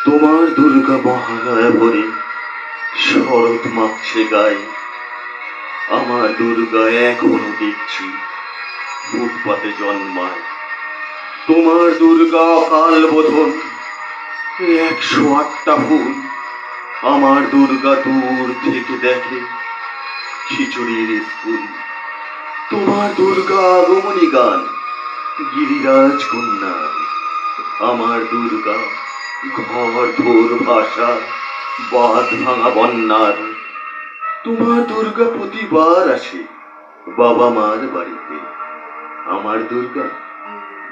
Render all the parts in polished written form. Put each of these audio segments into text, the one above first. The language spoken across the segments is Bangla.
তোমার দুর্গা মহালয়া ভরে শরৎ মাপছে গায়ে। আমার দুর্গা এখনো দেখছি ফুটপাতে জন্মায়। তোমার দুর্গা অকাল বোধন 108টা ফুল। আমার দুর্গা দূর থেকে দেখে খিচুড়ির স্কুল। তোমার দুর্গা আগমনী গান গিরিরাজ কন্যা। আমার দুর্গা ঘর ধোর ভাষা বাঁধ ভাঙা বন্যার। তোমার দুর্গা প্রতিবার আসে বাবা মার বাড়িতে। আমার দুর্গা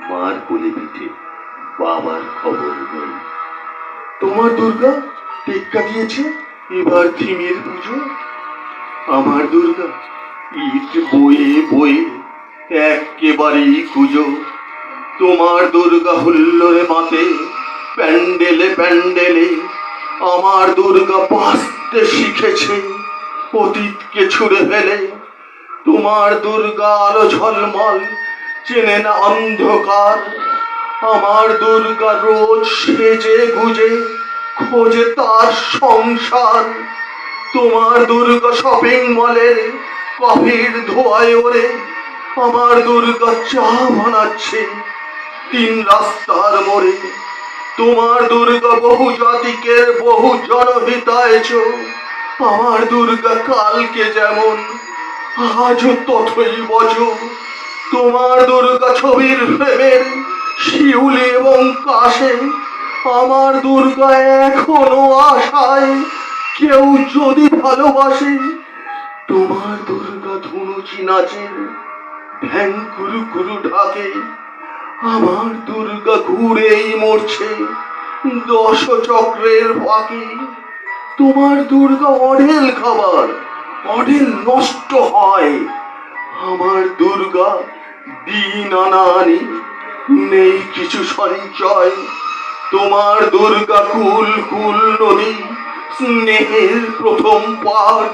মার কোলে পিঠে, বাবার খবর নেই। তোমার দুর্গা টেক্কা দিয়েছে এবার থিমের পুজো। আমার দুর্গা ইট বয়ে বয়ে একেবারেই কুজো। তোমার দুর্গা হুল্লোড়ে মাতে প্যান্ডেলে প্যান্ডেলে। আমার দুর্গা বাঁচতে শিখেছে অতীতকে ছুঁড়ে ফেলে। তোমার দুর্গা আলো ঝলমল, চেনে না অন্ধকার। আমার দুর্গা রোজ সেজে গুজে খোঁজে তার সংসার। তোমার দুর্গা শপিং মলের কফির ধোঁয়ায় ওরে। আমার দুর্গা চা বানাচ্ছে 3 রাস্তার মোড়ে। তোমার দুর্গা বহু জাতিকের বহু জনহিতায়চ। আমার দুর্গা কালকে যেমন আজও ততই বজ। তোমার দুর্গা ছবির প্রেমের শিউলি এবং কাশে। আমার দুর্গা এখনো আশায় কেউ যদি ভালোবাসে। তোমার দুর্গা ধুনুচি নাচের ঢ্যাং কুরু কুরু ঢাকে। আমার দুর্গা ঘুরেই মরছে 10 চক্রের ফাঁকে। তোমার দুর্গা অঢেল খাবার, অঢেল নষ্ট হয়। আমার দুর্গা দিন আনানি নেই কিছু সঞ্চয়। তোমার দুর্গা কুল কুল নদী স্নেহের প্রথম পাঠ।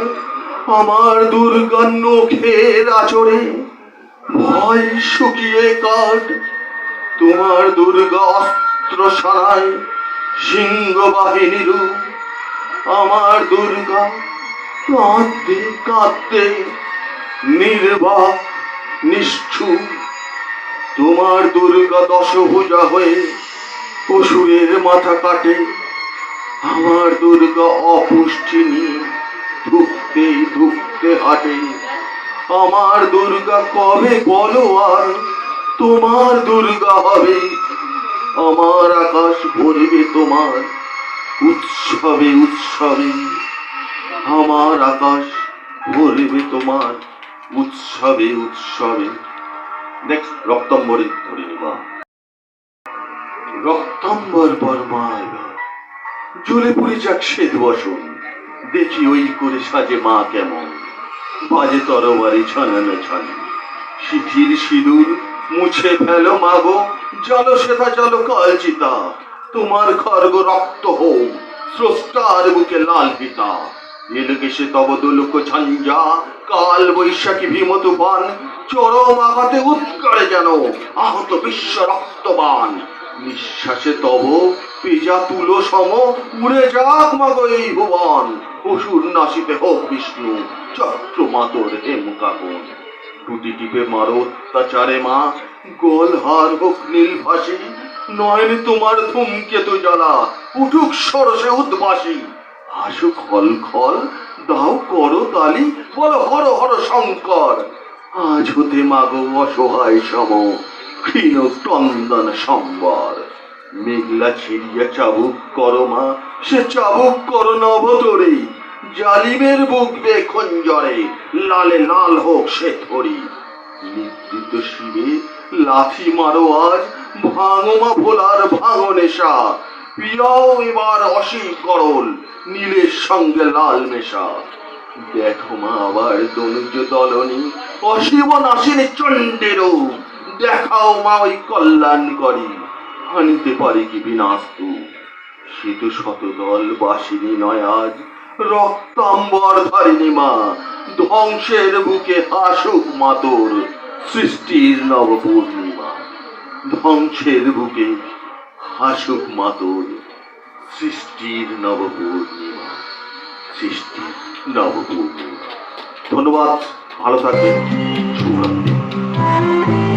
আমার দুর্গা নখের আচরে ভয় শুকিয়ে কাঠ। তোমার দুর্গা অস্ত্র সানায় সিংহ বাহিনীর। আমার দুর্গা কাঁদতে কাঁদতে নির্বাক নিষ্ঠুর। তোমার দুর্গা দশভুজা হয়ে অসুরের মাথা কাটে। আমার দুর্গা অপুষ্টি নিয়ে ধুকতে ধুকতে হাঁটে। আমার দুর্গা কবে বলো আর তোমার দুর্গা হবে। আমার আকাশ ভরবে তোমার উৎসবে উৎসবে। আমার আকাশ ভরবে তোমার উৎসবে উৎসবে। নেক্সট রক্তম্বরী ধরিনি মা। রক্তম্বর বর্মা এবার জ্বলে পুড়ে যাক শ্বেত বসন। দেখি ওই করে সাজে মা কেমন। বাজে তরবারি ছানানো ছানি। শিথির সিঁদুর মুছে ফেলো মাগো। জলো সেথা জলো কালচিতা। তোমার খর্গ রক্ত হোক স্রষ্টার বুকে লাল পিতা। নীলকেশে তব দোলক ঝঞ্ঝা কাল বৈশাখী ভীম তুফান। চরম আঘাতে উৎকরে যেন আহত বিশ্ব রক্তবান। নিঃশ্বাসে তব পেজা তুলো সম উড়ে যাক মাগো এই ভুবন। অসুর নাসিতে হোক বিষ্ণু চক্র মাতর হেম কাকন। টুটি টিপে মারো অত্যাচারে মা গোল হার হোক নীল ভাসি। নয়ন তোমার ধূমকেতু জ্বালা উঠুক সরসে উদ্বাসী। হাসুক খল খল দাও করো তালি বলো হর হর শঙ্কর। আজ হতে মাগো অসহায় সম ক্ষীণ ক্রন্দন সম্বর। মেঘলা ছিড়িয়া চাবুক করো মা সে চাবুক করো নভতরে। জালিমের বুক বে খঞ্জরে লালে লাল হোক সে ধরি। নিদ্রিত শিবে লাথি মারো আজ ভাঙো মা ভোলার ভাঙো নেশা। পিয়াও এবার অসীম করল নীলের সঙ্গে লাল মেশা। দেখো মা আবার দনুজ দলনি অসীম নাসিনী চণ্ডেরও। দেখাও মা ওই কল্যাণ করি হানিতে পারে কি বিনাস্তু। সে তো শতদল বাসিনী নয় আজ রক্তাম্বর ধারিণী মা। ধ্বংসের বুকে হাসুক মাতর সৃষ্টির নব পূর্ণিমা। ধ্বংসের বুকে হাসুক মাতর সৃষ্টির নবপূর্ণিমা, সৃষ্টির নবপূর্ণিমা। ধন্যবাদ, ভালো থাকবেন, শুভরাত্রি।